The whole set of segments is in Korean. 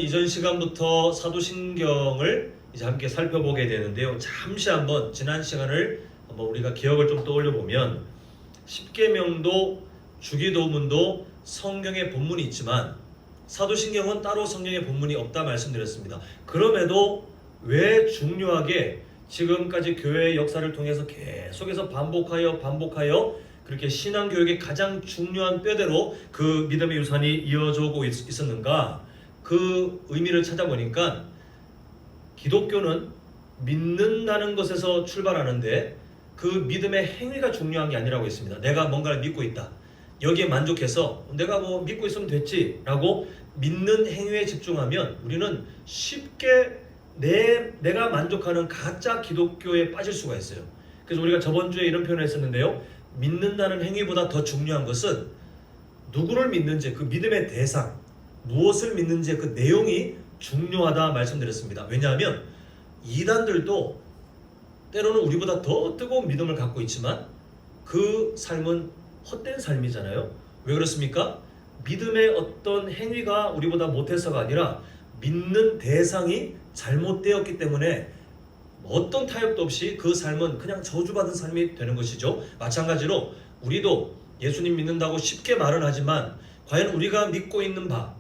이전 시간부터 사도신경을 이제 함께 살펴보게 되는데요. 잠시 한번 지난 시간을 한번 우리가 기억을 좀 떠올려 보면 십계명도 주기도문도 성경에 본문이 있지만 사도신경은 따로 성경에 본문이 없다 말씀드렸습니다. 그럼에도 왜 중요하게 지금까지 교회의 역사를 통해서 계속해서 반복하여 그렇게 신앙교육의 가장 중요한 뼈대로 그 믿음의 유산이 이어져 오고 있었는가? 그 의미를 찾아보니까 기독교는 믿는다는 것에서 출발하는데 그 믿음의 행위가 중요한 게 아니라고 했습니다. 내가 뭔가를 믿고 있다. 여기에 만족해서 내가 뭐 믿고 있으면 됐지 라고 믿는 행위에 집중하면 우리는 쉽게 내가 만족하는 가짜 기독교에 빠질 수가 있어요. 그래서 우리가 저번 주에 이런 표현을 했었는데요. 믿는다는 행위보다 더 중요한 것은 누구를 믿는지 그 믿음의 대상, 무엇을 믿는지 그 내용이 중요하다 말씀드렸습니다. 왜냐하면 이단들도 때로는 우리보다 더 뜨거운 믿음을 갖고 있지만 그 삶은 헛된 삶이잖아요. 왜 그렇습니까? 믿음의 어떤 행위가 우리보다 못해서가 아니라 믿는 대상이 잘못되었기 때문에 어떤 타협도 없이 그 삶은 그냥 저주받은 삶이 되는 것이죠. 마찬가지로 우리도 예수님 믿는다고 쉽게 말은 하지만 과연 우리가 믿고 있는 바,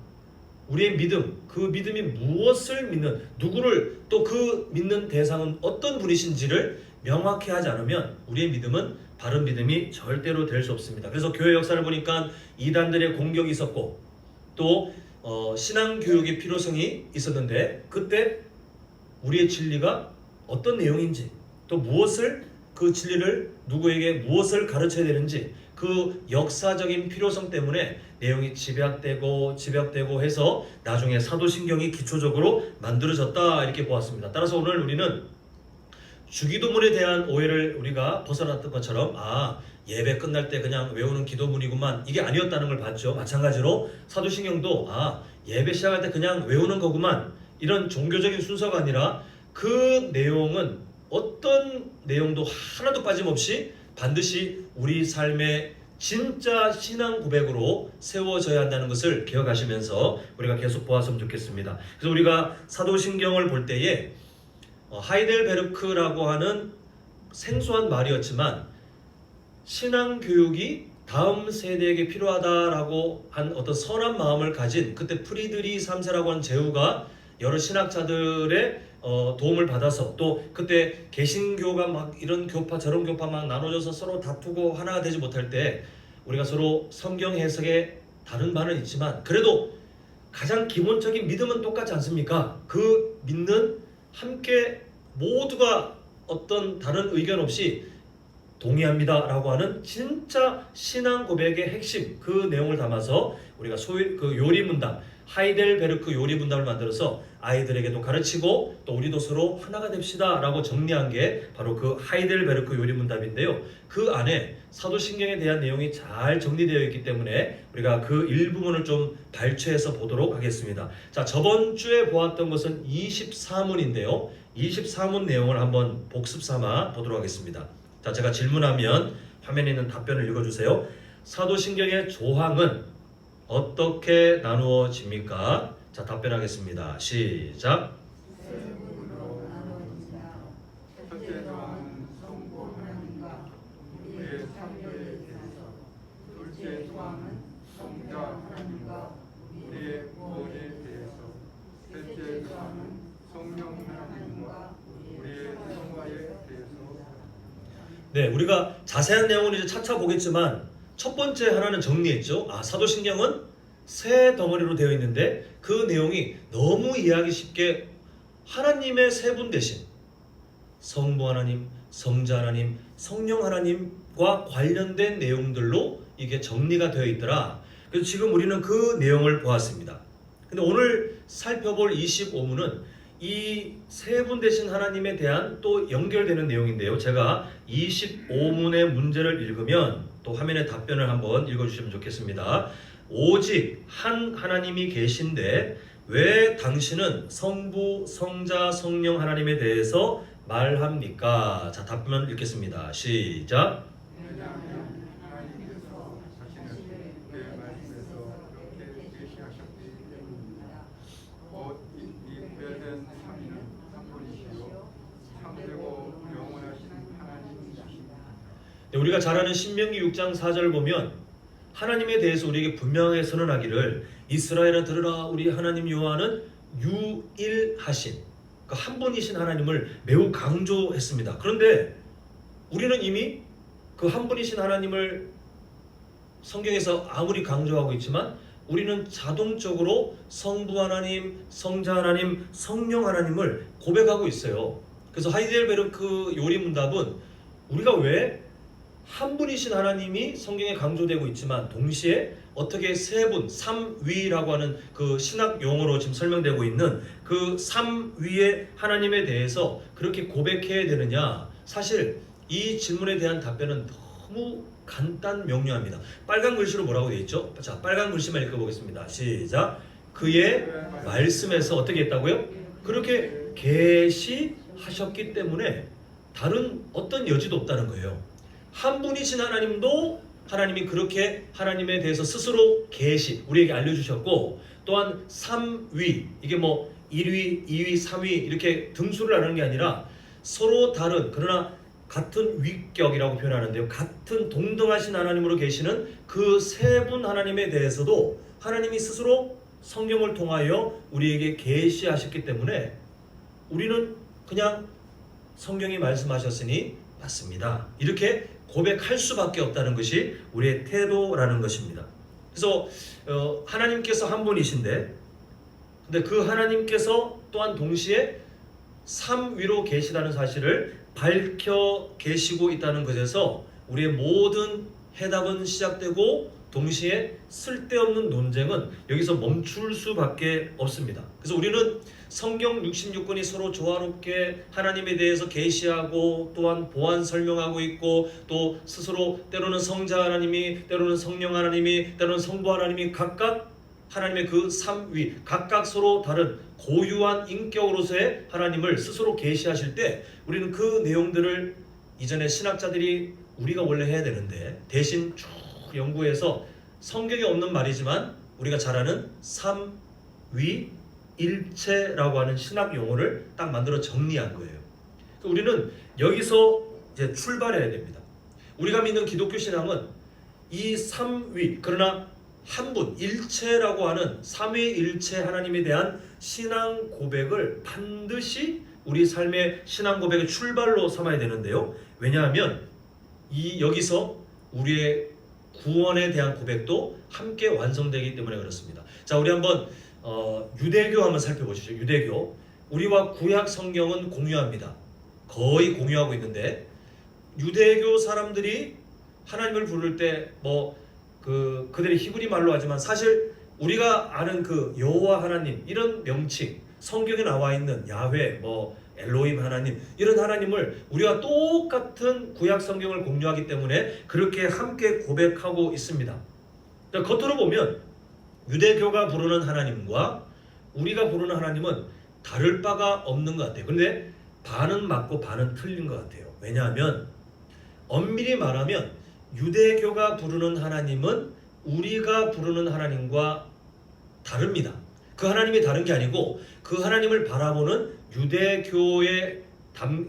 우리의 믿음, 그 믿음이 무엇을 믿는, 누구를, 또 그 믿는 대상은 어떤 분이신지를 명확히 하지 않으면 우리의 믿음은 바른 믿음이 절대로 될 수 없습니다. 그래서 교회 역사를 보니까 이단들의 공격이 있었고 또 신앙교육의 필요성이 있었는데 그때 우리의 진리가 어떤 내용인지 또 무엇을 그 진리를 누구에게 무엇을 가르쳐야 되는지 그 역사적인 필요성 때문에 내용이 집약되고 해서 나중에 사도신경이 기초적으로 만들어졌다 이렇게 보았습니다. 따라서 오늘 우리는 주기도문에 대한 오해를 우리가 벗어났던 것처럼 예배 끝날 때 그냥 외우는 기도문이구만 이게 아니었다는 걸 봤죠. 마찬가지로 사도신경도 예배 시작할 때 그냥 외우는 거구만 이런 종교적인 순서가 아니라 그 내용은 어떤 내용도 하나도 빠짐없이 반드시 우리 삶의 진짜 신앙 고백으로 세워져야 한다는 것을 기억하시면서 우리가 계속 보았으면 좋겠습니다. 그래서 우리가 사도신경을 볼 때에 하이델베르크라고 하는 생소한 말이었지만 신앙교육이 다음 세대에게 필요하다라고 한 어떤 선한 마음을 가진 그때 프리드리 3세라고 하는 제후가 여러 신학자들의 도움을 받아서 또 그때 개신교가 막 이런 교파 저런 교파 막 나눠져서 서로 다투고 하나가 되지 못할 때 우리가 서로 성경 해석에 다른 바는 있지만 그래도 가장 기본적인 믿음은 똑같지 않습니까? 그 믿는 함께 모두가 어떤 다른 의견 없이 동의합니다 라고 하는 진짜 신앙 고백의 핵심 그 내용을 담아서 우리가 소위 그 요리문답 하이델베르크 요리문답을 만들어서 아이들에게도 가르치고 또 우리도 서로 하나가 됩시다 라고 정리한 게 바로 그 하이델베르크 요리문답인데요. 그 안에 사도신경에 대한 내용이 잘 정리되어 있기 때문에 우리가 그 일부분을 좀 발췌해서 보도록 하겠습니다. 자, 저번 주에 보았던 것은 24문인데요. 24문 내용을 한번 복습 삼아 보도록 하겠습니다. 자, 제가 질문하면 화면에 있는 답변을 읽어주세요. 사도신경의 조항은 어떻게 나누어집니까? 자, 답변하겠습니다. 시작. 첫째 조항은 성부 하나님과 우리의 창조에 대해서, 둘째 조항은 성자 하나님과 우리의 구원에 대해서, 셋째 조항은 성령 하나님과 우리의 성화에 대해서. 네, 우리가 자세한 내용은 이제 차차 보겠지만 첫 번째 하나는 정리했죠. 사도신경은 세 덩어리로 되어 있는데 그 내용이 너무 이해하기 쉽게 하나님의 세 분 대신 성부 하나님, 성자 하나님, 성령 하나님과 관련된 내용들로 이게 정리가 되어 있더라. 그래서 지금 우리는 그 내용을 보았습니다. 근데 오늘 살펴볼 25문은 이 세 분 대신 하나님에 대한 또 연결되는 내용인데요. 제가 25문의 문제를 읽으면 또 화면에 답변을 한번 읽어주시면 좋겠습니다. 오직 한 하나님이 계신데 왜 당신은 성부, 성자, 성령 하나님에 대해서 말합니까? 자, 답변을 읽겠습니다. 시작. 왜냐하면 하나님께서 자신을 내 말씀에서 그렇게 계시하셨기 때문입니다. 곧 우리가 잘 아는 신명기 6장 4절 보면 하나님에 대해서 우리에게 분명하게 선언하기를 이스라엘아 들으라 우리 하나님 여호와는 유일하신 그 한 분이신 하나님을 매우 강조했습니다. 그런데 우리는 이미 그 한 분이신 하나님을 성경에서 아무리 강조하고 있지만 우리는 자동적으로 성부 하나님, 성자 하나님, 성령 하나님을 고백하고 있어요. 그래서 하이델베르크 요리문답은 우리가 왜 한 분이신 하나님이 성경에 강조되고 있지만 동시에 어떻게 세 분, 삼위라고 하는 그 신학 용어로 지금 설명되고 있는 그 삼위의 하나님에 대해서 그렇게 고백해야 되느냐? 사실 이 질문에 대한 답변은 너무 간단 명료합니다. 빨간 글씨로 뭐라고 되어 있죠? 자, 빨간 글씨만 읽어보겠습니다. 시작. 그의 말씀에서 어떻게 했다고요? 그렇게 계시하셨기 때문에 다른 어떤 여지도 없다는 거예요. 한 분이신 하나님도 하나님이 그렇게 하나님에 대해서 스스로 계시 우리에게 알려주셨고 또한 삼위 이게 뭐 1위, 2위, 3위 이렇게 등수를 나누는 게 아니라 서로 다른 그러나 같은 위격이라고 표현하는데요. 같은 동등하신 하나님으로 계시는 그 세 분 하나님에 대해서도 하나님이 스스로 성경을 통하여 우리에게 계시하셨기 때문에 우리는 그냥 성경이 말씀하셨으니 맞습니다. 이렇게 고백할 수밖에 없다는 것이 우리의 태도라는 것입니다. 그래서 하나님께서 한 분이신데 근데 그 하나님께서 또한 동시에 삼위로 계시다는 사실을 밝혀 계시고 있다는 것에서 우리의 모든 해답은 시작되고 동시에 쓸데없는 논쟁은 여기서 멈출 수밖에 없습니다. 그래서 우리는 성경 66권이 서로 조화롭게 하나님에 대해서 계시하고 또한 보완 설명하고 있고 또 스스로 때로는 성자 하나님이 때로는 성령 하나님이 때로는 성부 하나님이 각각 하나님의 그 삼위 각각 서로 다른 고유한 인격으로서의 하나님을 스스로 계시하실 때 우리는 그 내용들을 이전에 신학자들이 우리가 원래 해야 되는데 대신 쭉 연구해서 성경에 없는 말이지만 우리가 잘 아는 삼위일체라고 하는 신학 용어를 딱 만들어 정리한 거예요. 우리는 여기서 이제 출발해야 됩니다. 우리가 믿는 기독교 신앙은 이 삼위 그러나 한 분 일체라고 하는 삼위일체 하나님에 대한 신앙 고백을 반드시 우리 삶의 신앙 고백의 출발로 삼아야 되는데요. 왜냐하면 여기서 우리의 구원에 대한 고백도 함께 완성되기 때문에 그렇습니다. 자, 우리 한번 유대교 한번 살펴보시죠. 유대교. 우리와 구약 성경은 공유합니다. 거의 공유하고 있는데 유대교 사람들이 하나님을 부를 때 그들이 히브리 말로 하지만 사실 우리가 아는 그 여호와 하나님 이런 명칭 성경에 나와 있는 야훼 엘로힘 하나님 이런 하나님을 우리가 똑같은 구약 성경을 공유하기 때문에 그렇게 함께 고백하고 있습니다. 겉으로 보면 유대교가 부르는 하나님과 우리가 부르는 하나님은 다를 바가 없는 것 같아요. 그런데 반은 맞고 반은 틀린 것 같아요. 왜냐하면 엄밀히 말하면 유대교가 부르는 하나님은 우리가 부르는 하나님과 다릅니다. 그 하나님이 다른 게 아니고 그 하나님을 바라보는 유대교에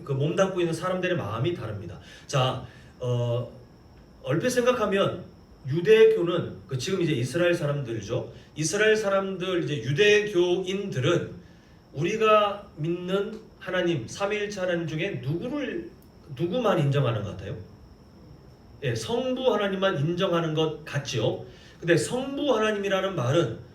몸담고 있는 사람들의 마음이 다릅니다. 자, 얼핏 생각하면 유대교는 지금 이제 이스라엘 사람들이죠. 이스라엘 사람들 이제 유대교인들은 우리가 믿는 하나님 삼위일체 하나님 중에 누구만 인정하는 것 같아요? 예, 성부 하나님만 인정하는 것 같지요. 근데 성부 하나님이라는 말은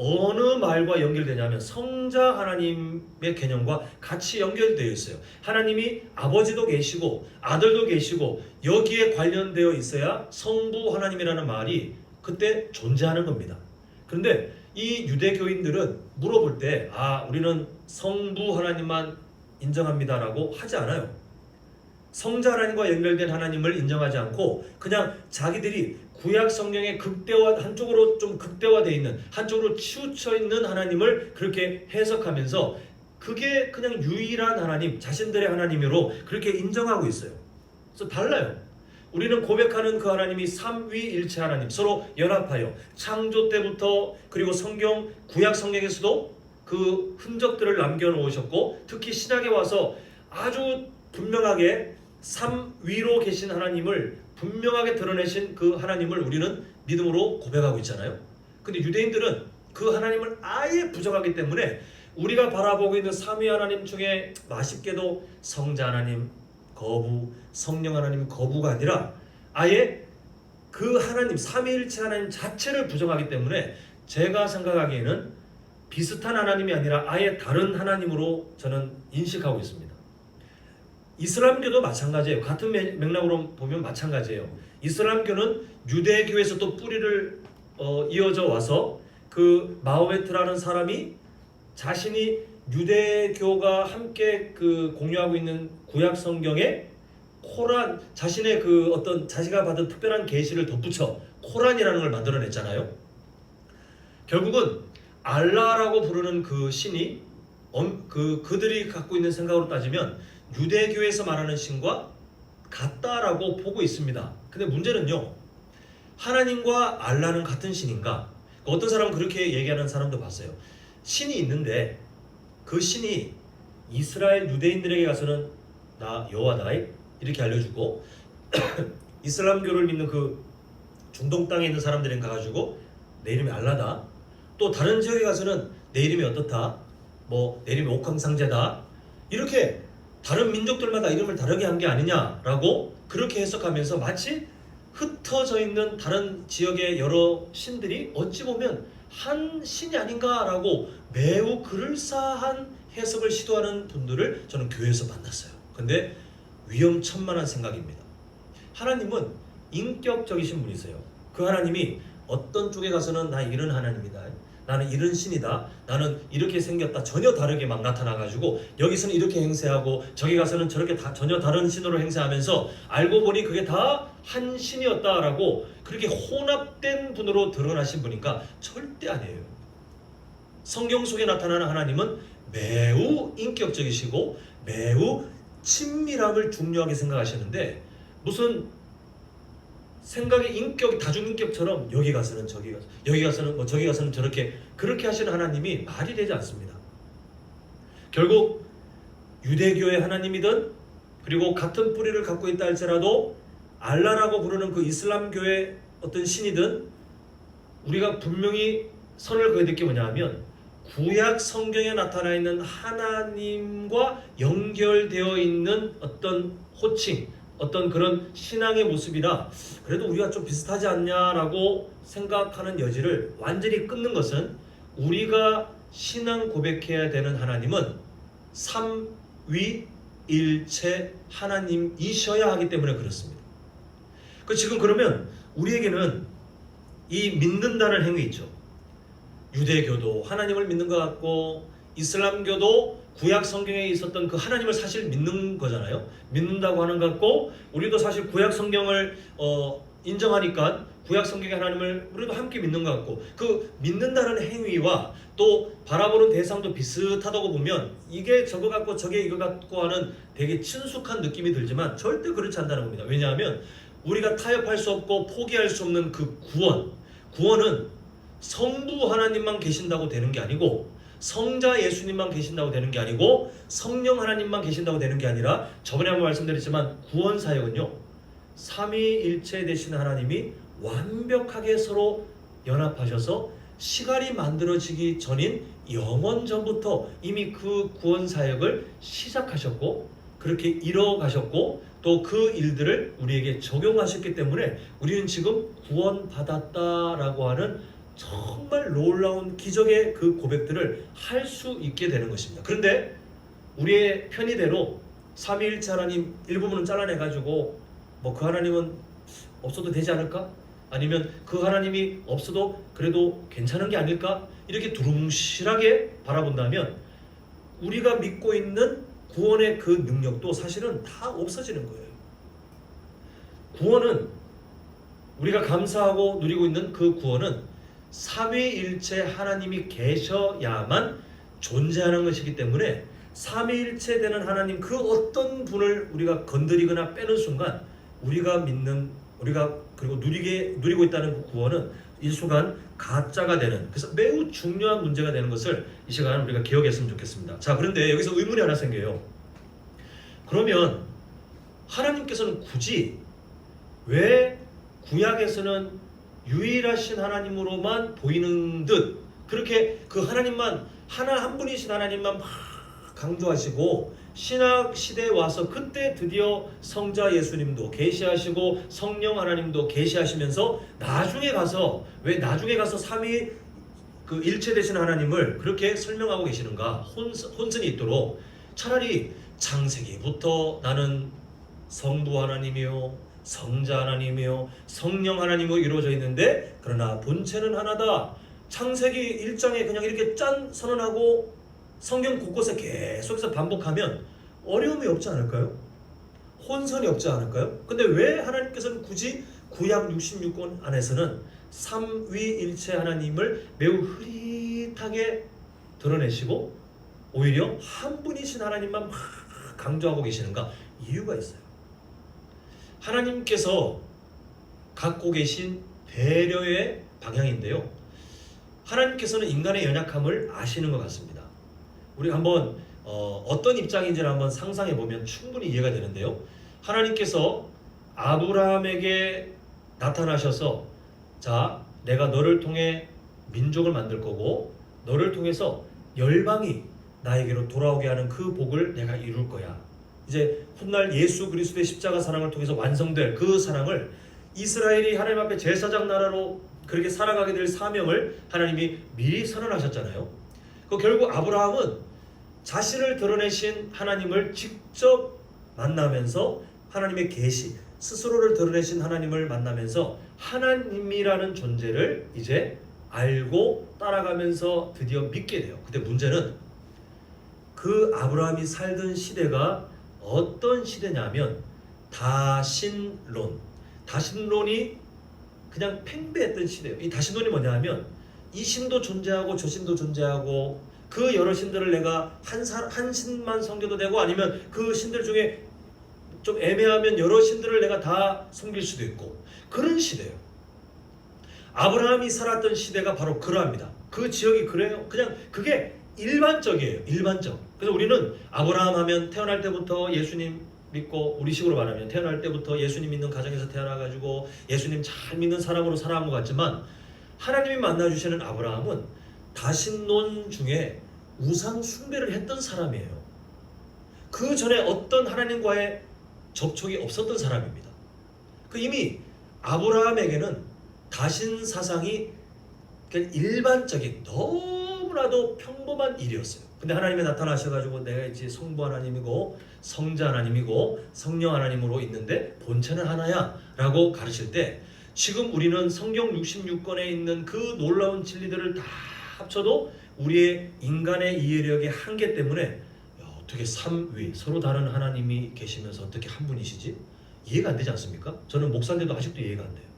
어느 말과 연결되냐면 성자 하나님의 개념과 같이 연결되어 있어요. 하나님이 아버지도 계시고 아들도 계시고 여기에 관련되어 있어야 성부 하나님이라는 말이 그때 존재하는 겁니다. 그런데 이 유대교인들은 물어볼 때 우리는 성부 하나님만 인정합니다라고 하지 않아요. 성자 하나님과 연결된 하나님을 인정하지 않고 그냥 자기들이 구약 성경의 한쪽으로 좀 극대화되어 있는 한쪽으로 치우쳐 있는 하나님을 그렇게 해석하면서 그게 그냥 유일한 하나님 자신들의 하나님으로 그렇게 인정하고 있어요. 그래서 달라요. 우리는 고백하는 그 하나님이 삼위일체 하나님 서로 연합하여 창조 때부터 그리고 구약 성경에서도 그 흔적들을 남겨놓으셨고 특히 신약에 와서 아주 분명하게 삼위로 계신 하나님을 분명하게 드러내신 그 하나님을 우리는 믿음으로 고백하고 있잖아요. 근데 유대인들은 그 하나님을 아예 부정하기 때문에 우리가 바라보고 있는 삼위 하나님 중에 아쉽게도 성자 하나님 거부, 성령 하나님 거부가 아니라 아예 그 하나님 삼위일체 하나님 자체를 부정하기 때문에 제가 생각하기에는 비슷한 하나님이 아니라 아예 다른 하나님으로 저는 인식하고 있습니다. 이슬람교도 마찬가지예요. 같은 맥락으로 보면 마찬가지예요. 이슬람교는 유대교에서 또 뿌리를 이어져 와서 그 마호메트라는 사람이 자신이 유대교가 함께 그 공유하고 있는 구약 성경에 코란, 자신의 그 어떤 자기가 받은 특별한 계시를 덧붙여 코란이라는 걸 만들어냈잖아요. 결국은 알라라고 부르는 그 신이 그들이 갖고 있는 생각으로 따지면 유대교에서 말하는 신과 같다라고 보고 있습니다. 근데 문제는요, 하나님과 알라는 같은 신인가? 어떤 사람은 그렇게 얘기하는 사람도 봤어요. 신이 있는데 그 신이 이스라엘 유대인들에게 가서는 나 여호와다 이렇게 알려주고 이슬람교를 믿는 그 중동 땅에 있는 사람들은 가가지고 내 이름이 알라다. 또 다른 지역에 가서는 내 이름이 어떻다. 뭐 내 이름이 옥황상제다. 이렇게 다른 민족들마다 이름을 다르게 한 게 아니냐라고 그렇게 해석하면서 마치 흩어져 있는 다른 지역의 여러 신들이 어찌 보면 한 신이 아닌가라고 매우 그럴싸한 해석을 시도하는 분들을 저는 교회에서 만났어요. 근데 위험천만한 생각입니다. 하나님은 인격적이신 분이세요. 그 하나님이 어떤 쪽에 가서는 나 이런 하나님이다, 나는 이런 신이다, 나는 이렇게 생겼다, 전혀 다르게 막 나타나가지고 여기서는 이렇게 행세하고 저기 가서는 저렇게 전혀 다른 신으로 행세하면서 알고 보니 그게 다 한 신이었다라고 그렇게 혼합된 분으로 드러나신 분이니까 절대 아니에요. 성경 속에 나타나는 하나님은 매우 인격적이시고 매우 친밀함을 중요하게 생각하시는데 무슨 생각의 인격, 다중인격처럼 여기 가서는 저기 가서 여기 가서는 뭐 저기 가서는 저렇게 그렇게 하시는 하나님이 말이 되지 않습니다. 결국 유대교의 하나님이든 그리고 같은 뿌리를 갖고 있다 할지라도 알라라고 부르는 그 이슬람교의 어떤 신이든 우리가 분명히 선을 그어야 될 게 뭐냐 하면 구약 성경에 나타나 있는 하나님과 연결되어 있는 어떤 호칭, 어떤 그런 신앙의 모습이라 그래도 우리가 좀 비슷하지 않냐라고 생각하는 여지를 완전히 끊는 것은 우리가 신앙 고백해야 되는 하나님은 삼위일체 하나님이셔야 하기 때문에 그렇습니다. 지금 그러면 우리에게는 이 믿는다는 행위 있죠. 유대교도 하나님을 믿는 것 같고 이슬람교도 구약 성경에 있었던 그 하나님을 사실 믿는 거잖아요. 믿는다고 하는 것 같고 우리도 사실 구약 성경을 인정하니까 구약 성경의 하나님을 우리도 함께 믿는 것 같고 그 믿는다는 행위와 또 바라보는 대상도 비슷하다고 보면 이게 저거 같고 저게 이거 같고 하는 되게 친숙한 느낌이 들지만 절대 그렇지 않다는 겁니다. 왜냐하면 우리가 타협할 수 없고 포기할 수 없는 그 구원은 성부 하나님만 계신다고 되는 게 아니고 성자 예수님만 계신다고 되는 게 아니고 성령 하나님만 계신다고 되는 게 아니라 저번에 한번 말씀드렸지만 구원 사역은요 삼위일체 되신 하나님이 완벽하게 서로 연합하셔서 시간이 만들어지기 전인 영원 전부터 이미 그 구원 사역을 시작하셨고 그렇게 이뤄가셨고 또 그 일들을 우리에게 적용하셨기 때문에 우리는 지금 구원받았다라고 하는 정말 놀라운 기적의 그 고백들을 할 수 있게 되는 것입니다. 그런데 우리의 편의대로 삼위일체 하나님 일부분은 잘라내가지고 뭐 그 하나님은 없어도 되지 않을까? 아니면 그 하나님이 없어도 그래도 괜찮은 게 아닐까? 이렇게 두루뭉실하게 바라본다면 우리가 믿고 있는 구원의 그 능력도 사실은 다 없어지는 거예요. 구원은 우리가 감사하고 누리고 있는 그 구원은 삼위일체 하나님이 계셔야만 존재하는 것이기 때문에 삼위일체 되는 하나님 그 어떤 분을 우리가 건드리거나 빼는 순간 우리가 믿는 우리가 그리고 누리고 있다는 그 구원은 일순간 가짜가 되는 그래서 매우 중요한 문제가 되는 것을 이 시간 우리가 기억했으면 좋겠습니다. 자 그런데 여기서 의문이 하나 생겨요. 그러면 하나님께서는 굳이 왜 구약에서는 유일하신 하나님으로만 보이는 듯 그렇게 그 하나님만 하나 한 분이신 하나님만 막 강조하시고 신약 시대에 와서 그때 드디어 성자 예수님도 계시하시고 성령 하나님도 계시하시면서 나중에 가서 왜 나중에 가서 삼위 그 일체 되신 하나님을 그렇게 설명하고 계시는가? 혼선이 있도록 차라리 창세기부터 나는 성부 하나님이요 성자 하나님이요 성령 하나님으로 이루어져 있는데 그러나 본체는 하나다. 창세기 1장에 그냥 이렇게 짠 선언하고 성경 곳곳에 계속해서 반복하면 어려움이 없지 않을까요? 혼선이 없지 않을까요? 근데 왜 하나님께서는 굳이 구약 66권 안에서는 삼위일체 하나님을 매우 흐릿하게 드러내시고 오히려 한 분이신 하나님만 막 강조하고 계시는가? 이유가 있어요. 하나님께서 갖고 계신 배려의 방향인데요. 하나님께서는 인간의 연약함을 아시는 것 같습니다. 우리 한번 어떤 입장인지를 한번 상상해 보면 충분히 이해가 되는데요. 하나님께서 아브라함에게 나타나셔서 자, 내가 너를 통해 민족을 만들 거고 너를 통해서 열방이 나에게로 돌아오게 하는 그 복을 내가 이룰 거야. 이제 훗날 예수 그리스도의 십자가 사랑을 통해서 완성될 그 사랑을 이스라엘이 하나님 앞에 제사장 나라로 그렇게 살아가게 될 사명을 하나님이 미리 선언하셨잖아요. 그 결국 아브라함은 자신을 드러내신 하나님을 직접 만나면서 하나님의 계시, 스스로를 드러내신 하나님을 만나면서 하나님이라는 존재를 이제 알고 따라가면서 드디어 믿게 돼요. 근데 문제는 그 아브라함이 살던 시대가 어떤 시대냐면 다신론. 다신론이 그냥 팽배했던 시대예요. 이 다신론이 뭐냐면 이 신도 존재하고 저 신도 존재하고 그 여러 신들을 내가 한 신만 섬겨도 되고 아니면 그 신들 중에 좀 애매하면 여러 신들을 내가 다 섬길 수도 있고 그런 시대예요. 아브라함이 살았던 시대가 바로 그러합니다. 그 지역이 그래요. 그냥 그게 일반적이에요. 일반적. 그래서 우리는 아브라함 하면 태어날 때부터 예수님 믿고 우리식으로 말하면 태어날 때부터 예수님 믿는 가정에서 태어나가지고 예수님 잘 믿는 사람으로 살아온 것 같지만 하나님이 만나주시는 아브라함은 다신론 중에 우상 숭배를 했던 사람이에요. 그 전에 어떤 하나님과의 접촉이 없었던 사람입니다. 그 이미 아브라함에게는 다신 사상이 그냥 일반적인 너무나도 평범한 일이었어요. 근데 하나님이 나타나셔가지고 내가 이제 성부 하나님이고 성자 하나님이고 성령 하나님으로 있는데 본체는 하나야 라고 가르칠 때 지금 우리는 성경 66권에 있는 그 놀라운 진리들을 다 합쳐도 우리의 인간의 이해력의 한계 때문에 어떻게 삼위 서로 다른 하나님이 계시면서 어떻게 한 분이시지? 이해가 안 되지 않습니까? 저는 목사인데도 아직도 이해가 안 돼요.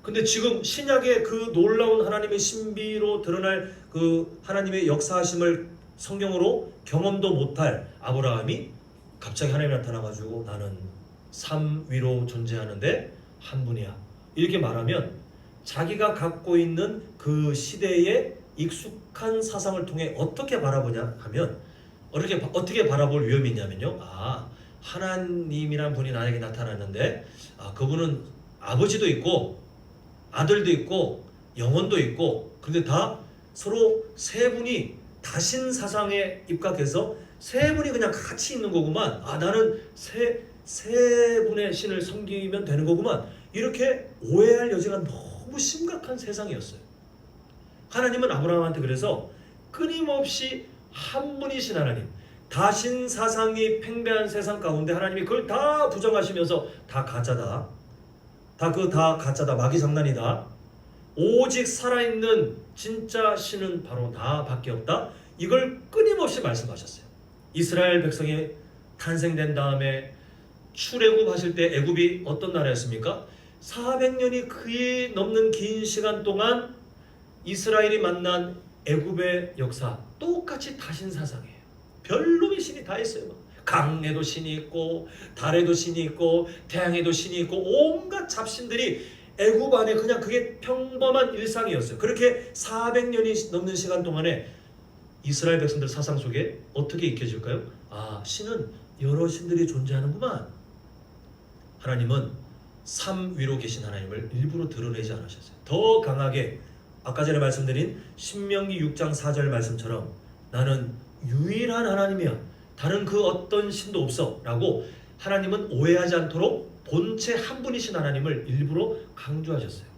근데 지금 신약의 그 놀라운 하나님의 신비로 드러날 그 하나님의 역사하심을 성경으로 경험도 못할 아브라함이 갑자기 하나님이 나타나가지고 나는 삼위로 존재하는데 한 분이야 이렇게 말하면 자기가 갖고 있는 그 시대의 익숙한 사상을 통해 어떻게 바라보냐 하면 어떻게 바라볼 위험이 있냐면요. 하나님이란 분이 나에게 나타났는데 그분은 아버지도 있고 아들도 있고 영혼도 있고 근데 다 서로 세 분이 다신 사상에 입각해서 세 분이 그냥 같이 있는 거구만. 나는 세 분의 신을 섬기면 되는 거구만. 이렇게 오해할 여지가 너무 심각한 세상이었어요. 하나님은 아브라함한테 그래서 끊임없이 한 분이신 하나님, 다신 사상이 팽배한 세상 가운데 하나님이 그걸 다 부정하시면서 다 가짜다. 다 가짜다. 마귀 장난이다. 오직 살아있는 진짜 신은 바로 나밖에 없다. 이걸 끊임없이 말씀하셨어요. 이스라엘 백성이 탄생된 다음에 출애굽하실 때 애굽이 어떤 나라였습니까? 400년이 그에 넘는 긴 시간 동안 이스라엘이 만난 애굽의 역사 똑같이 다신 사상이에요. 별놈의 신이 다 있어요. 강에도 신이 있고 달에도 신이 있고 태양에도 신이 있고 온갖 잡신들이 애굽 안에 그냥 그게 평범한 일상이었어요. 그렇게 400년이 넘는 시간 동안에 이스라엘 백성들 사상 속에 어떻게 익혀질까요? 신은 여러 신들이 존재하는구만. 하나님은 삶 위로 계신 하나님을 일부러 드러내지 않으셨어요. 더 강하게 아까 전에 말씀드린 신명기 6장 4절 말씀처럼 나는 유일한 하나님이야. 다른 그 어떤 신도 없어. 라고 하나님은 오해하지 않도록 본체 한 분이신 하나님을 일부러 강조하셨어요.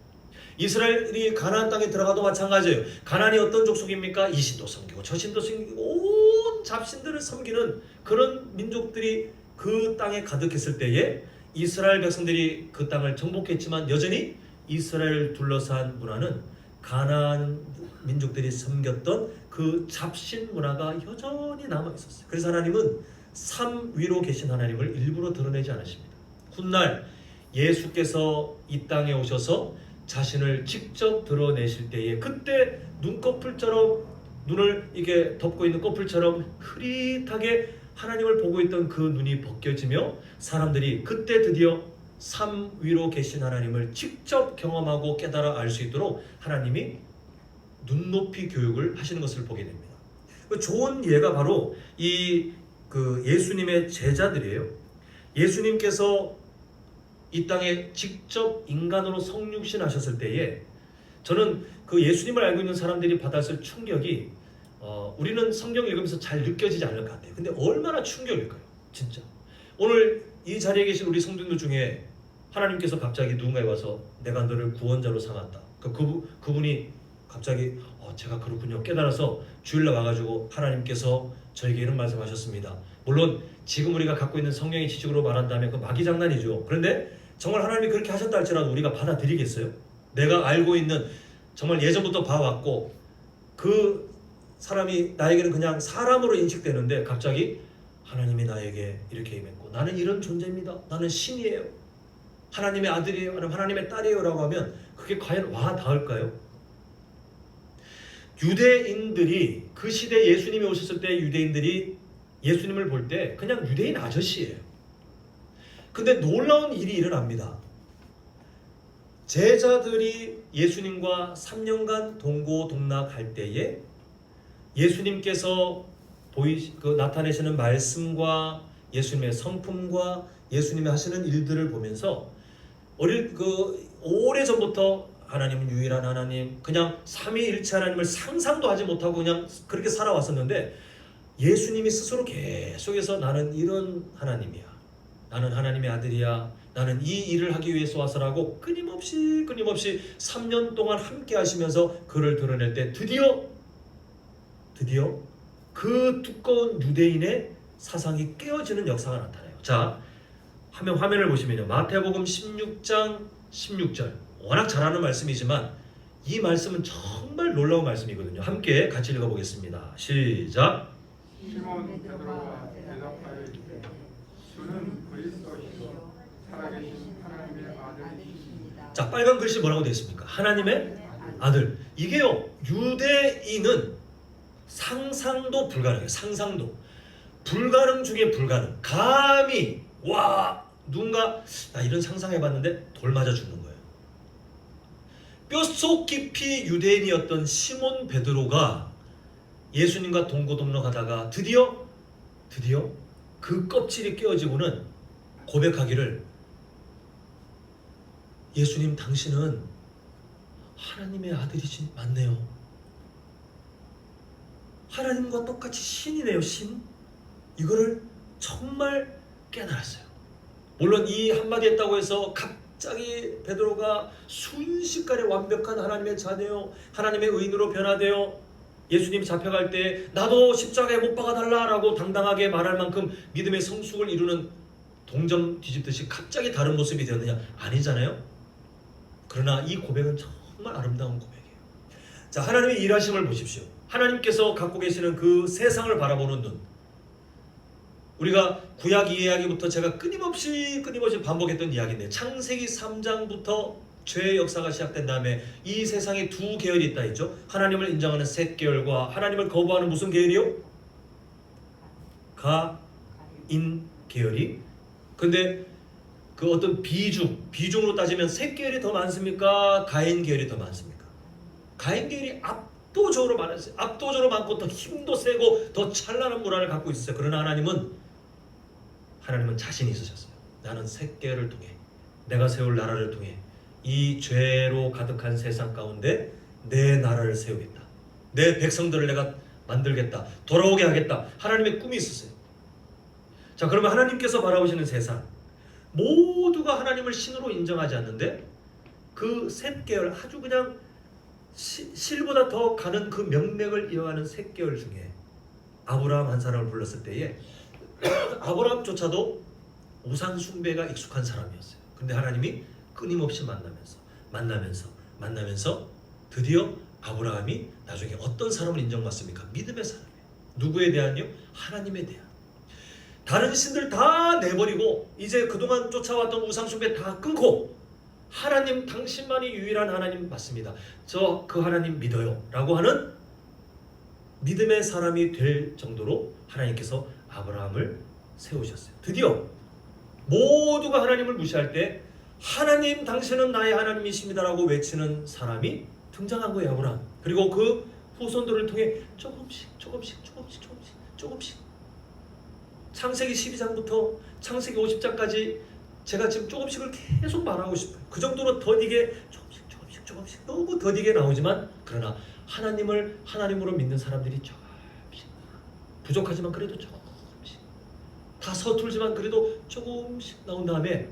이스라엘이 가나안 땅에 들어가도 마찬가지예요. 가나안이 어떤 족속입니까? 이 신도 섬기고 저 신도 섬기고 온 잡신들을 섬기는 그런 민족들이 그 땅에 가득했을 때에 이스라엘 백성들이 그 땅을 정복했지만 여전히 이스라엘을 둘러싼 문화는 가나안 민족들이 섬겼던 그 잡신 문화가 여전히 남아있었어요. 그래서 하나님은 삶 위로 계신 하나님을 일부러 드러내지 않으십니다. 훗날 예수께서 이 땅에 오셔서 자신을 직접 드러내실 때에 그때 눈꺼풀처럼 눈을 이게 덮고 있는 꺼풀처럼 흐릿하게 하나님을 보고 있던 그 눈이 벗겨지며 사람들이 그때 드디어 삶 위로 계신 하나님을 직접 경험하고 깨달아 알 수 있도록 하나님이 눈높이 교육을 하시는 것을 보게 됩니다. 좋은 예가 바로 이 예수님의 제자들이에요. 예수님께서 이 땅에 직접 인간으로 성육신 하셨을 때에 저는 그 예수님을 알고 있는 사람들이 받았을 충격이 우리는 성경 읽으면서 잘 느껴지지 않을 것 같아요. 근데 얼마나 충격일까요? 진짜. 오늘 이 자리에 계신 우리 성도들 중에 하나님께서 갑자기 누군가에 와서 내가 너를 구원자로 삼았다. 그분이 갑자기 제가 그렇군요 깨달아서 주일날 와가지고 하나님께서 저에게 이런 말씀하셨습니다. 물론 지금 우리가 갖고 있는 성령의 지식으로 말한다면 그 마귀장난이죠. 그런데 정말 하나님이 그렇게 하셨다 할지라도 우리가 받아들이겠어요? 내가 알고 있는 정말 예전부터 봐왔고 그 사람이 나에게는 그냥 사람으로 인식되는데 갑자기 하나님이 나에게 이렇게 임했고 나는 이런 존재입니다. 나는 신이에요. 하나님의 아들이에요. 하나님의 딸이에요. 라고 하면 그게 과연 와 닿을까요? 유대인들이 그 시대 예수님이 오셨을 때 유대인들이 예수님을 볼 때 그냥 유대인 아저씨예요. 근데 놀라운 일이 일어납니다. 제자들이 예수님과 3년간 동고동락할 때에 예수님께서 나타내시는 말씀과 예수님의 성품과 예수님이 하시는 일들을 보면서 오래전부터 하나님은 유일한 하나님, 그냥 삼위일체 하나님을 상상도 하지 못하고 그냥 그렇게 살아왔었는데 예수님이 스스로 계속해서 나는 이런 하나님이야. 나는 하나님의 아들이야. 나는 이 일을 하기 위해서 와서라고 끊임없이 3년 동안 함께 하시면서 그를 드러낼 때 드디어 그 두꺼운 유대인의 사상이 깨어지는 역사가 나타나요. 자, 화면을 보시면요. 마태복음 16장 16절. 워낙 잘 아는 말씀이지만 이 말씀은 정말 놀라운 말씀이거든요. 함께 같이 읽어보겠습니다. 시작. 시몬 베드로가 대답하여 이르되 주는 그리스도시요 살아계신 하나님의 아들이십니다. 자, 빨간 글씨 뭐라고 되어 있습니까? 하나님의 아들. 이게요, 유대인은 상상도 불가능해요. 상상도. 불가능 중에 불가능. 감히 누군가 나 이런 상상해봤는데 돌 맞아 죽는 거예요. 뼛속 깊이 유대인이었던 시몬 베드로가 예수님과 동고동락하다가 드디어 그 껍질이 깨어지고는 고백하기를 예수님 당신은 하나님의 아들이신 맞네요. 하나님과 똑같이 신이네요. 신. 이거를 정말 깨달았어요. 물론 이 한마디 했다고 해서 갑자기 베드로가 순식간에 완벽한 하나님의 자녀요 하나님의 의인으로 변화되어 예수님 잡혀갈 때 나도 십자가에 못 박아달라라고 당당하게 말할 만큼 믿음의 성숙을 이루는 동전 뒤집듯이 갑자기 다른 모습이 되었느냐? 아니잖아요. 그러나 이 고백은 정말 아름다운 고백이에요. 자, 하나님의 일하심을 보십시오. 하나님께서 갖고 계시는 그 세상을 바라보는 눈. 우리가 구약 이야기부터 제가 끊임없이 반복했던 이야기인데 창세기 3장부터 죄의 역사가 시작된 다음에 이 세상에 두 계열이 있다 했죠. 하나님을 인정하는 셋 계열과 하나님을 거부하는 무슨 계열이요? 가인 계열이. 근데 그 어떤 비중으로 따지면 셋 계열이 더 많습니까? 가인 계열이 더 많습니까? 가인 계열이 압도적으로 많았어요. 압도적으로 많고 더 힘도 세고 더 찬란한 문화를 갖고 있었어요. 그러나 하나님은 자신이 있으셨어요. 나는 새끼를 통해 내가 세울 나라를 통해 이 죄로 가득한 세상 가운데 내 나라를 세우겠다. 내 백성들을 내가 만들겠다. 돌아오게 하겠다. 하나님의 꿈이 있었어요. 자, 그러면 하나님께서 바라보시는 세상 모두가 하나님을 신으로 인정하지 않는데 그 셋 계열 아주 그냥 실보다 더 가는 그 명맥을 이어가는 셋 계열 중에 아브라함 한 사람을 불렀을 때에 아브라함조차도 우상 숭배가 익숙한 사람이었어요. 근데 하나님이 끊임없이 만나면서 드디어 아브라함이 나중에 어떤 사람을 인정받습니까? 믿음의 사람이에요. 누구에 대한요? 하나님에 대한. 다른 신들 다 내버리고 이제 그동안 쫓아왔던 우상 숭배 다 끊고 하나님 당신만이 유일한 하나님 맞습니다. 저 그 하나님 믿어요 라고 하는 믿음의 사람이 될 정도로 하나님께서 아브라함을 세우셨어요. 드디어 모두가 하나님을 무시할 때 하나님 당신은 나의 하나님이십니다 라고 외치는 사람이 등장한 거예요. 아브라함. 그리고 그 후손들을 통해 조금씩 창세기 12장부터 창세기 50장까지 제가 지금 조금씩을 계속 말하고 싶어요. 그 정도로 더디게 조금씩 너무 더디게 나오지만 그러나 하나님을 하나님으로 믿는 사람들이 조금씩 부족하지만 그래도 조금씩 다 서툴지만 그래도 조금씩 나온 다음에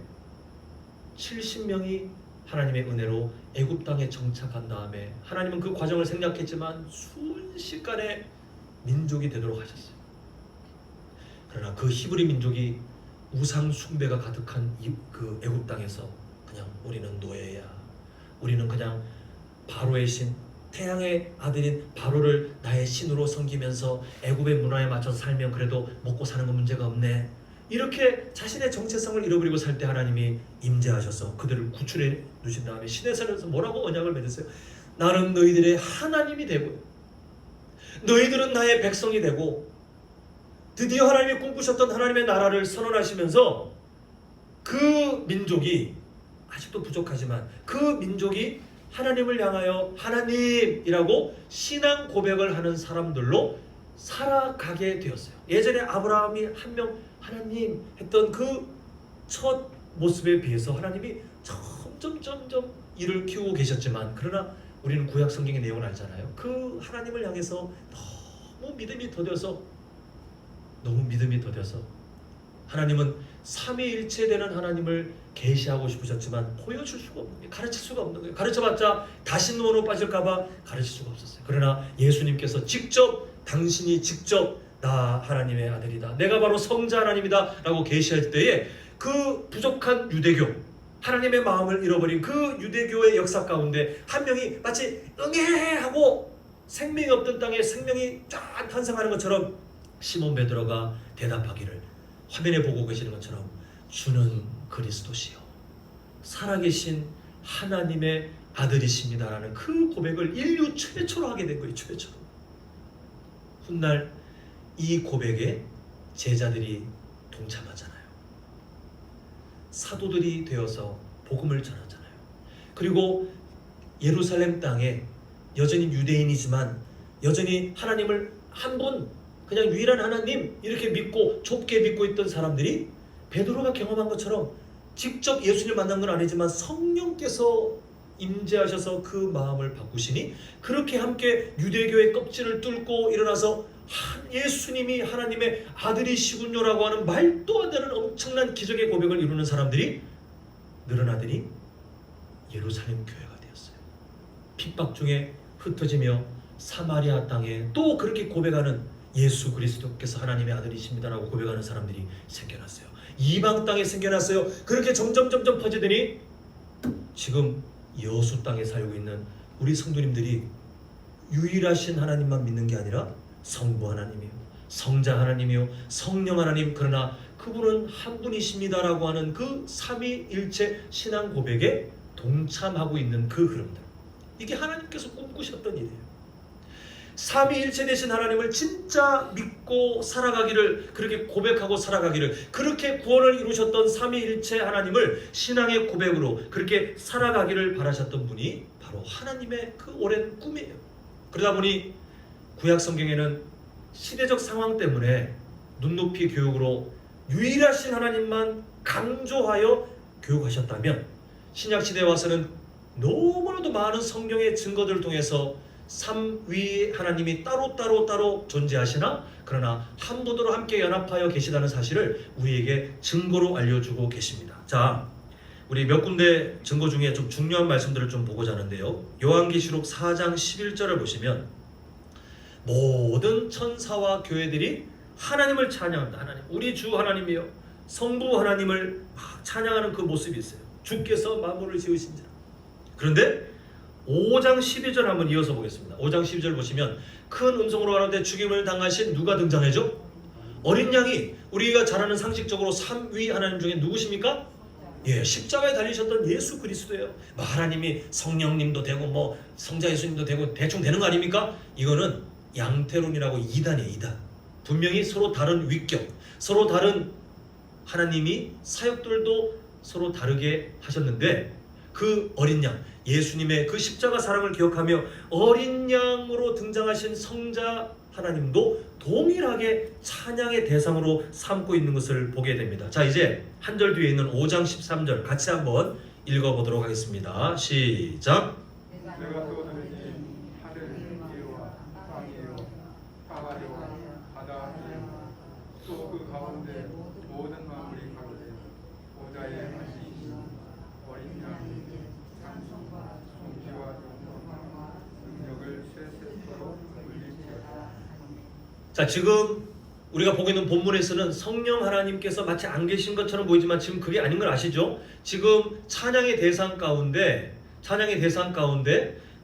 70명이 하나님의 은혜로 애굽 땅에 정착한 다음에 하나님은 그 과정을 생략했지만 순식간에 민족이 되도록 하셨어요. 그러나 그 히브리 민족이 우상 숭배가 가득한 그 애굽 땅에서 그냥 우리는 노예야. 우리는 그냥 바로의 신, 태양의 아들인 바로를 나의 신으로 섬기면서 애굽의 문화에 맞춰서 살면 그래도 먹고 사는 건 문제가 없네. 이렇게 자신의 정체성을 잃어버리고 살 때 하나님이 임재하셔서 그들을 구출해 두신 다음에 신의 산에서 뭐라고 언약을 맺으세요? 나는 너희들의 하나님이 되고 너희들은 나의 백성이 되고 드디어 하나님이 꿈꾸셨던 하나님의 나라를 선언하시면서 그 민족이 아직도 부족하지만 그 민족이 하나님을 향하여 하나님이라고 신앙 고백을 하는 사람들로 살아가게 되었어요. 예전에 아브라함이 한 명 하나님 했던 그 첫 모습에 비해서 하나님이 점점 이를 키우고 계셨지만 그러나 우리는 구약 성경의 내용을 알잖아요. 그 하나님을 향해서 너무 믿음이 더뎌서 하나님은 삼위일체 되는 하나님을 계시하고 싶으셨지만 보여줄 수가 없는 거예요. 가르칠 수가 없는 거예요. 가르쳐봤자 다시 노로 빠질까봐 가르칠 수가 없었어요. 그러나 예수님께서 당신이 직접 나 하나님의 아들이다. 내가 바로 성자 하나님이다 라고 계시할 때에 그 부족한 유대교 하나님의 마음을 잃어버린 그 유대교의 역사 가운데 한 명이 마치 응애하고 생명이 없던 땅에 생명이 쫙 탄생하는 것처럼 시몬 베드로가 대답하기를 화면에 보고 계시는 것처럼 주는 그리스도시요 살아계신 하나님의 아들이십니다라는 그 고백을 인류 최초로 하게 된 거예요. 최초로. 훗날 이 고백에 제자들이 동참하잖아요. 사도들이 되어서 복음을 전하잖아요. 그리고 예루살렘 땅에 여전히 유대인이지만 여전히 하나님을 한 분 그냥 유일한 하나님 이렇게 믿고 좁게 믿고 있던 사람들이 베드로가 경험한 것처럼 직접 예수님을 만난 건 아니지만 성령께서 임재하셔서 그 마음을 바꾸시니 그렇게 함께 유대교의 껍질을 뚫고 일어나서 예수님이 하나님의 아들이시군요라고 하는 말도 안 되는 엄청난 기적의 고백을 이루는 사람들이 늘어나더니 예루살렘 교회가 되었어요. 핍박 중에 흩어지며 사마리아 땅에 또 그렇게 고백하는 예수 그리스도께서 하나님의 아들이십니다라고 고백하는 사람들이 생겨났어요. 이방 땅에 생겨났어요. 그렇게 점점 퍼지더니 지금 여수 땅에 살고 있는 우리 성도님들이 유일하신 하나님만 믿는 게 아니라 성부 하나님이요 성자 하나님이요 성령 하나님 그러나 그분은 한 분이십니다라고 하는 그 삼위일체 신앙 고백에 동참하고 있는 그 흐름들, 이게 하나님께서 꿈꾸셨던 일이에요. 삼위일체 되신 하나님을 진짜 믿고 살아가기를, 그렇게 고백하고 살아가기를, 그렇게 구원을 이루셨던 삼위일체 하나님을 신앙의 고백으로 그렇게 살아가기를 바라셨던 분이 바로 하나님의 그 오랜 꿈이에요. 그러다 보니 구약 성경에는 시대적 상황 때문에 눈높이 교육으로 유일하신 하나님만 강조하여 교육하셨다면 신약시대에 와서는 너무나도 많은 성경의 증거들을 통해서 삼위 하나님이 따로 존재하시나 그러나 한 분으로 함께 연합하여 계시다는 사실을 우리에게 증거로 알려주고 계십니다. 자, 우리 몇 군데 증거 중에 좀 중요한 말씀들을 좀 보고자 하는데요. 요한계시록 4장 11절을 보시면 모든 천사와 교회들이 하나님을 찬양한다. 하나님, 우리 주 하나님이여 성부 하나님을 막 찬양하는 그 모습이 있어요. 주께서 만물을 지으신지라. 그런데 5장 12절 한번 이어서 보겠습니다. 5장 12절 보시면 큰 음성으로 가는데 죽임을 당하신 누가 등장하죠? 어린 양이 우리가 잘 아는 상식적으로 삼위 하나님 중에 누구십니까? 예, 십자가에 달리셨던 예수 그리스도예요. 뭐 하나님이 성령님도 되고 뭐 성자 예수님도 되고 대충 되는 거 아닙니까? 이거는 양태론이라고 이단이에요. 이단. 분명히 서로 다른 위격, 서로 다른 하나님이 사역들도 서로 다르게 하셨는데 그 어린 양, 예수님의 그 십자가 사랑을 기억하며 어린 양으로 등장하신 성자 하나님도 동일하게 찬양의 대상으로 삼고 있는 것을 보게 됩니다. 자, 이제 한 절 뒤에 있는 5장 13절 같이 한번 읽어보도록 하겠습니다. 시작. 내가 또 들으니 하늘이와 땅이요 바다요 바다요 또 그 가운데 모든 만물이 가로되 보좌에 앉으신 어린 양이 찬송과 존귀와 영광과 능력을 세세토록 올릴지어다. 자, 지금 우리가 보고 있는 본문에서는 성령 하나님께서 마치 안 계신 것처럼 보이지만 지금 그게 아닌 걸 아시죠? 지금 찬양의 대상 가운데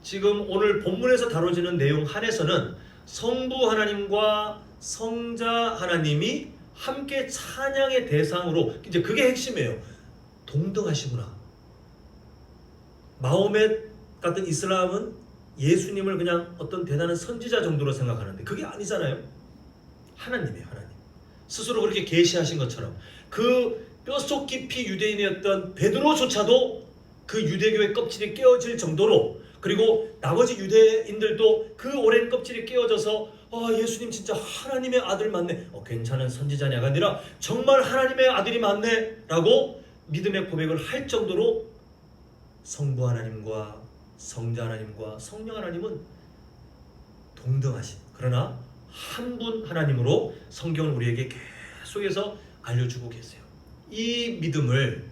지금 오늘 본문에서 다뤄지는 내용 한에서는 성부 하나님과 성자 하나님이 함께 찬양의 대상으로, 이제 그게 핵심이에요. 동등하시구나. 마호멧 같은 이슬람은 예수님을 그냥 어떤 대단한 선지자 정도로 생각하는데 그게 아니잖아요. 하나님이에요. 하나님. 스스로 그렇게 계시하신 것처럼 그 뼛속 깊이 유대인이었던 베드로조차도 그 유대교의 껍질이 깨어질 정도로, 그리고 나머지 유대인들도 그 오랜 껍질이 깨어져서 예수님 진짜 하나님의 아들 맞네, 괜찮은 선지자냐가 아니라 정말 하나님의 아들이 맞네 라고 믿음의 고백을 할 정도로 성부 하나님과 성자 하나님과 성령 하나님은 동등하신, 그러나 한 분 하나님으로 성경은 우리에게 계속해서 알려주고 계세요. 이 믿음을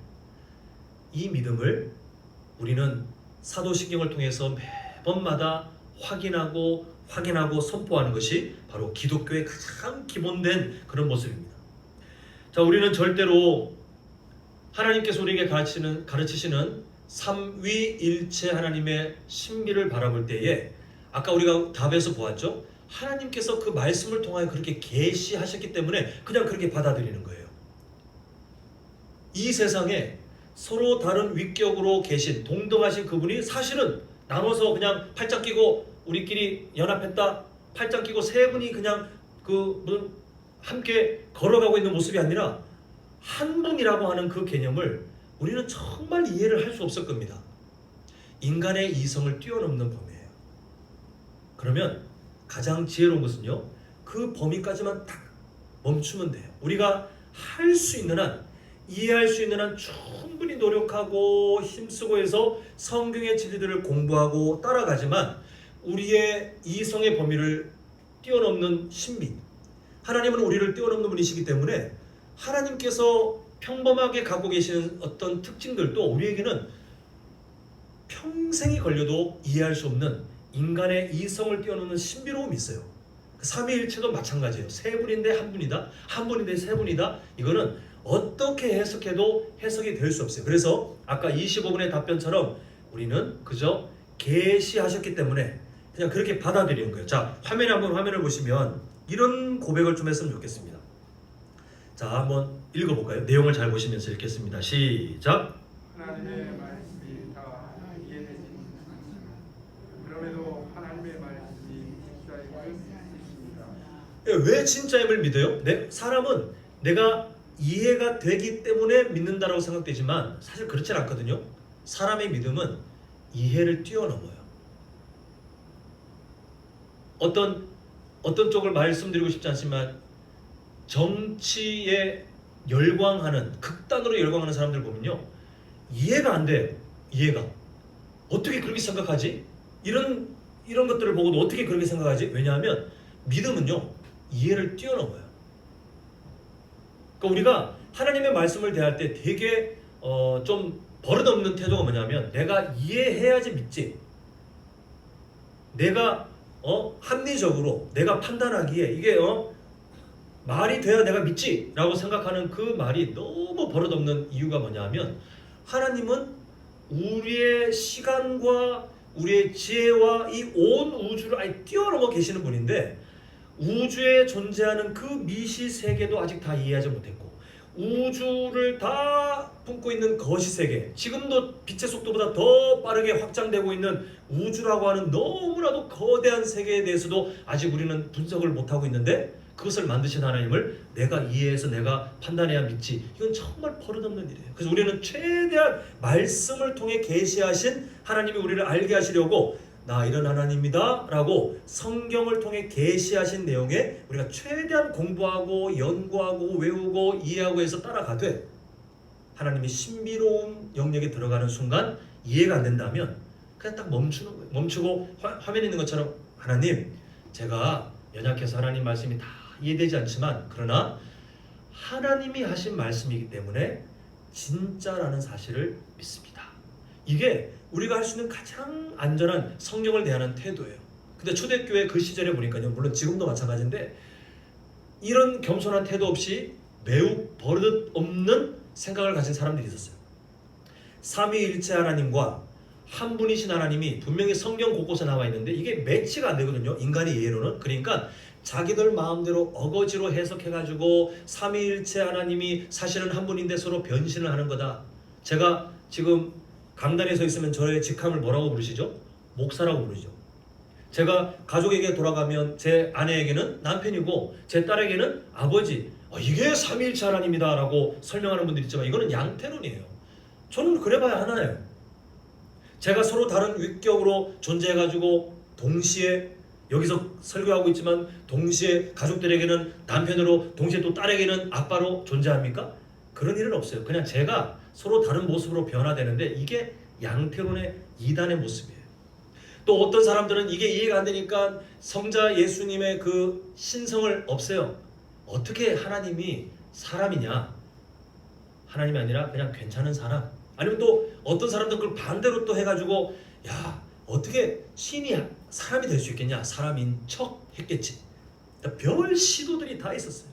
우리는 사도신경을 통해서 매번마다 확인하고 선포하는 것이 바로 기독교의 가장 기본된 그런 모습입니다. 자, 우리는 절대로 하나님께서 우리에게 가르치시는 삼위일체 하나님의 신비를 바라볼 때에 아까 우리가 답에서 보았죠. 하나님께서 그 말씀을 통하여 그렇게 계시하셨기 때문에 그냥 그렇게 받아들이는 거예요. 이 세상에 서로 다른 위격으로 계신 동등하신 그분이 사실은 나눠서 그냥 팔짱 끼고 우리끼리 연합했다, 팔짱 끼고 세 분이 그냥 함께 걸어가고 있는 모습이 아니라 한 분이라고 하는 그 개념을 우리는 정말 이해를 할 수 없을 겁니다. 인간의 이성을 뛰어넘는 범위예요. 그러면 가장 지혜로운 것은요, 그 범위까지만 딱 멈추면 돼요. 우리가 할 수 있는 한, 이해할 수 있는 한 충분히 노력하고 힘쓰고 해서 성경의 진리들을 공부하고 따라가지만 우리의 이성의 범위를 뛰어넘는 신비, 하나님은 우리를 뛰어넘는 분이시기 때문에 하나님께서 평범하게 갖고 계시는 어떤 특징들도 우리에게는 평생이 걸려도 이해할 수 없는 인간의 이성을 뛰어넘는 신비로움이 있어요. 삼위일체도 마찬가지예요. 세 분인데 한 분이다, 한 분인데 세 분이다. 이거는 어떻게 해석해도 해석이 될 수 없어요. 그래서 아까 25분의 답변처럼 우리는 그저 계시하셨기 때문에 그냥 그렇게 받아들이는 거예요. 자, 화면을 보시면 이런 고백을 좀 했으면 좋겠습니다. 자, 한번 읽어볼까요? 내용을 잘 보시면서 읽겠습니다. 시작. 하나님의 말씀이 다 이해되지는 않지만 그럼에도 하나님의 말씀이 진짜임을 믿습니다. 왜 진짜임을 믿어요? 사람은 내가 이해가 되기 때문에 믿는다라고 생각되지만 사실 그렇진 않거든요. 사람의 믿음은 이해를 뛰어넘어요. 어떤 쪽을 말씀드리고 싶지 않지만 정치의 열광하는, 극단으로 열광하는 사람들 보면요, 이해가 안 돼요. 이해가. 어떻게 그렇게 생각하지? 이런 것들을 보고도 어떻게 그렇게 생각하지? 왜냐하면 믿음은요, 이해를 뛰어넘어요. 그러니까 우리가 하나님의 말씀을 대할 때 되게 좀 버릇없는 태도가 뭐냐면, 내가 이해해야지 믿지, 내가 합리적으로 내가 판단하기에 이게 말이 돼야 내가 믿지 라고 생각하는 그 말이 너무 버릇없는 이유가 뭐냐면, 하나님은 우리의 시간과 우리의 지혜와 이 온 우주를 아예 뛰어넘어 계시는 분인데, 우주에 존재하는 그 미시 세계도 아직 다 이해하지 못했고, 우주를 다 품고 있는 거시 세계, 지금도 빛의 속도보다 더 빠르게 확장되고 있는 우주라고 하는 너무나도 거대한 세계에 대해서도 아직 우리는 분석을 못하고 있는데, 그것을 만드신 하나님을 내가 이해해서 내가 판단해야 믿지, 이건 정말 버릇없는 일이에요. 그래서 우리는 최대한 말씀을 통해 계시하신 하나님이 우리를 알게 하시려고, 나 이런 하나님이다 라고 성경을 통해 계시하신 내용에 우리가 최대한 공부하고 연구하고 외우고 이해하고 해서 따라가되, 하나님의 신비로운 영역에 들어가는 순간 이해가 안 된다면 그냥 딱 멈추는 거예요. 멈추고 화면에 있는 것처럼, 하나님, 제가 연약해서 하나님 말씀이 다 이해되지 않지만, 그러나 하나님이 하신 말씀이기 때문에 진짜라는 사실을 믿습니다. 이게 우리가 할 수 있는 가장 안전한 성경을 대하는 태도예요. 근데 초대교회 그 시절에 보니까요, 물론 지금도 마찬가지인데, 이런 겸손한 태도 없이 매우 버릇없는 생각을 가진 사람들이 있었어요. 삼위일체 하나님과 한 분이신 하나님이 분명히 성경 곳곳에 나와 있는데 이게 매치가 안 되거든요, 인간의 이해로는. 그러니까 자기들 마음대로 어거지로 해석해가지고 삼위일체 하나님이 사실은 한 분인데 서로 변신을 하는 거다. 제가 지금 강단에 서 있으면 저의 직함을 뭐라고 부르시죠? 목사라고 부르죠. 제가 가족에게 돌아가면 제 아내에게는 남편이고 제 딸에게는 아버지, 이게 삼위일체 하나님이다 라고 설명하는 분들이 있지만, 이거는 양태론이에요. 저는 그래봐야 하나예요. 제가 서로 다른 위격으로 존재해가지고 동시에 여기서 설교하고 있지만 동시에 가족들에게는 남편으로, 동시에 또 딸에게는 아빠로 존재합니까? 그런 일은 없어요. 그냥 제가 서로 다른 모습으로 변화되는데, 이게 양태론의 이단의 모습이에요. 또 어떤 사람들은 이게 이해가 안 되니까 성자 예수님의 그 신성을 없애요. 어떻게 하나님이 사람이냐? 하나님이 아니라 그냥 괜찮은 사람. 아니면 또 어떤 사람들은 그걸 반대로 또 해가지고, 야, 어떻게 신이 사람이 될 수 있겠냐? 사람인 척 했겠지. 별 시도들이 다 있었어요.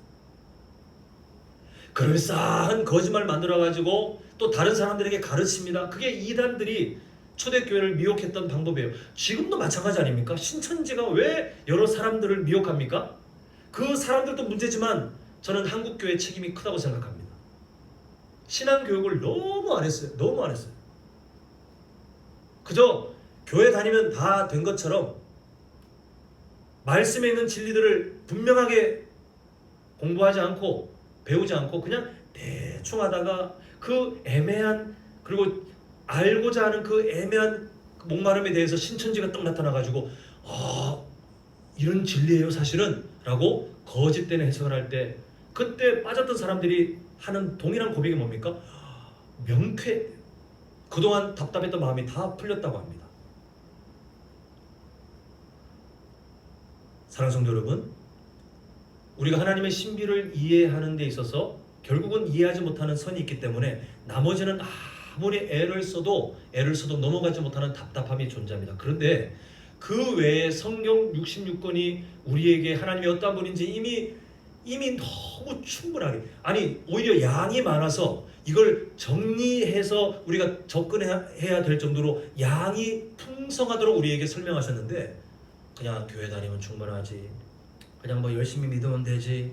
그럴싸한 거짓말 만들어가지고 또 다른 사람들에게 가르칩니다. 그게 이단들이 초대교회를 미혹했던 방법이에요. 지금도 마찬가지 아닙니까? 신천지가 왜 여러 사람들을 미혹합니까? 그 사람들도 문제지만 저는 한국교회의 책임이 크다고 생각합니다. 신앙교육을 너무 안 했어요. 너무 안 했어요. 그저 교회 다니면 다 된 것처럼 말씀에 있는 진리들을 분명하게 공부하지 않고 배우지 않고 그냥 대충 하다가 그 애매한, 그리고 알고자 하는 그 애매한 목마름에 대해서 신천지가 딱 나타나가지고 이런 진리예요 사실은 라고 거짓되는 해석을 할 때, 그때 빠졌던 사람들이 하는 동일한 고백이 뭡니까? 명쾌, 그동안 답답했던 마음이 다 풀렸다고 합니다. 사랑하는 성도 여러분, 우리가 하나님의 신비를 이해하는 데 있어서 결국은 이해하지 못하는 선이 있기 때문에 나머지는 아무리 애를 써도 넘어가지 못하는 답답함이 존재합니다. 그런데 그 외에 성경 66권이 우리에게 하나님이 어떤 분인지 이미 너무 충분하게, 아니 오히려 양이 많아서 이걸 정리해서 우리가 접근해야 될 정도로 양이 풍성하도록 우리에게 설명하셨는데, 그냥 교회 다니면 충분하지, 그냥 뭐 열심히 믿으면 되지,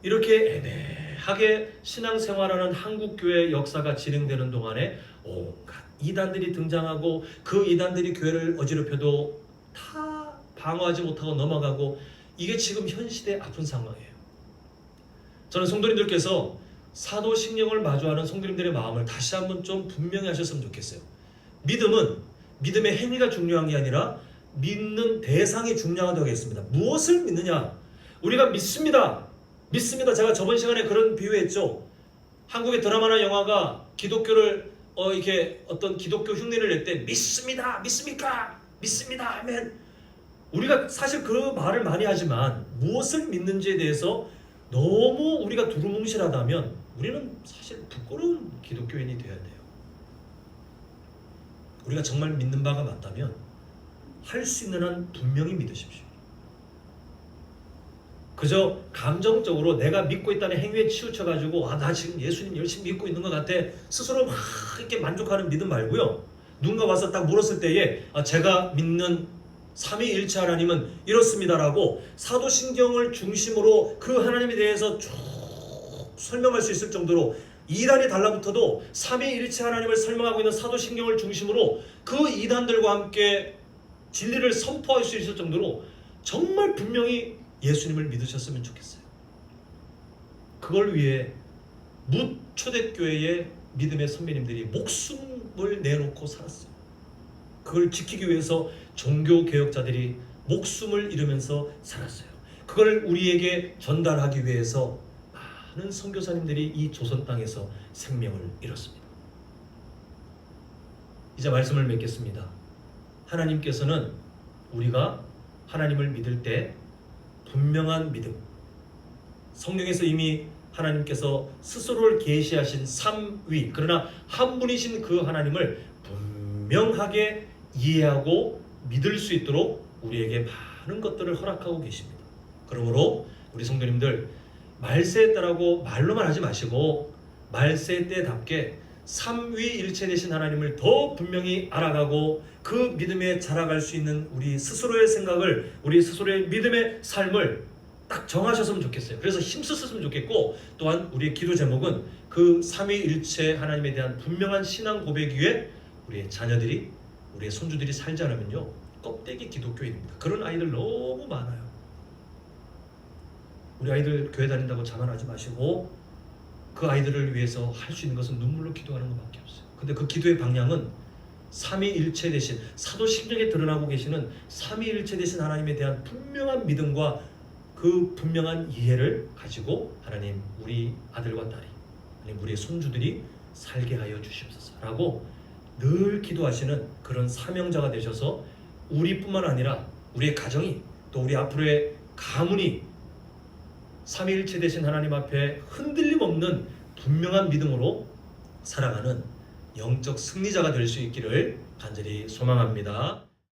이렇게 애매하게 신앙생활하는 한국교회 역사가 진행되는 동안에 온갖 이단들이 등장하고, 그 이단들이 교회를 어지럽혀도 다 방어하지 못하고 넘어가고, 이게 지금 현 시대의 아픈 상황이에요. 저는 성도님들께서 사도신경을 마주하는 성도님들의 마음을 다시 한번 좀 분명히 하셨으면 좋겠어요. 믿음은 믿음의 행위가 중요한 게 아니라 믿는 대상이 중요하다고 했습니다. 무엇을 믿느냐? 우리가 믿습니다. 제가 저번 시간에 그런 비유했죠. 한국의 드라마나 영화가 기독교를 이렇게 어떤 기독교 흉내를 낼 때 믿습니다, 믿습니까? 믿습니다 하면 우리가 사실 그 말을 많이 하지만 무엇을 믿는지에 대해서 너무 우리가 두루뭉실하다면 우리는 사실 부끄러운 기독교인이 되어야 돼요. 우리가 정말 믿는 바가 맞다면 할 수 있는 한 분명히 믿으십시오. 그저 감정적으로 내가 믿고 있다는 행위에 치우쳐가지고 나 지금 예수님 열심히 믿고 있는 것 같아 스스로 막 이렇게 만족하는 믿음 말고요. 누군가 와서 딱 물었을 때에 제가 믿는 삼위일체 하나님은 이렇습니다라고 사도신경을 중심으로 그 하나님에 대해서 쭉 설명할 수 있을 정도로 이단이 달라붙어도 삼위일체 하나님을 설명하고 있는 사도신경을 중심으로 그 이단들과 함께 진리를 선포할 수 있을 정도로 정말 분명히 예수님을 믿으셨으면 좋겠어요. 그걸 위해 무초대교회의 믿음의 선배님들이 목숨을 내놓고 살았어요. 그걸 지키기 위해서 종교개혁자들이 목숨을 잃으면서 살았어요. 그걸 우리에게 전달하기 위해서 많은 선교사님들이 이 조선 땅에서 생명을 잃었습니다. 이제 말씀을 맺겠습니다. 하나님께서는 우리가 하나님을 믿을 때 분명한 믿음, 성경에서 이미 하나님께서 스스로를 계시하신 삼위, 그러나 한 분이신 그 하나님을 분명하게 이해하고 믿을 수 있도록 우리에게 많은 것들을 허락하고 계십니다. 그러므로 우리 성도님들 말세에 따라고 말로만 하지 마시고 말세 때답게 삼위일체 되신 하나님을 더 분명히 알아가고 그 믿음에 자라갈 수 있는 우리 스스로의 생각을, 우리 스스로의 믿음의 삶을 딱 정하셨으면 좋겠어요. 그래서 힘쓰셨으면 좋겠고, 또한 우리의 기도 제목은 그 삼위일체 하나님에 대한 분명한 신앙 고백 위에 우리의 자녀들이, 우리의 손주들이 살지 않으면요 껍데기 기독교인입니다. 그런 아이들 너무 많아요. 우리 아이들 교회 다닌다고 자만하지 마시고 그 아이들을 위해서 할 수 있는 것은 눈물로 기도하는 것밖에 없어요. 근데 그 기도의 방향은 삼위일체 되신, 사도신경에 드러나고 계시는 삼위일체 되신 하나님에 대한 분명한 믿음과 그 분명한 이해를 가지고 하나님 우리 아들과 딸이, 하나님 우리의 손주들이 살게 하여 주시옵소서라고 늘 기도하시는 그런 사명자가 되셔서 우리뿐만 아니라 우리의 가정이, 또 우리 앞으로의 가문이 삼위일체 되신 하나님 앞에 흔들림 없는 분명한 믿음으로 살아가는 영적 승리자가 될 수 있기를 간절히 소망합니다.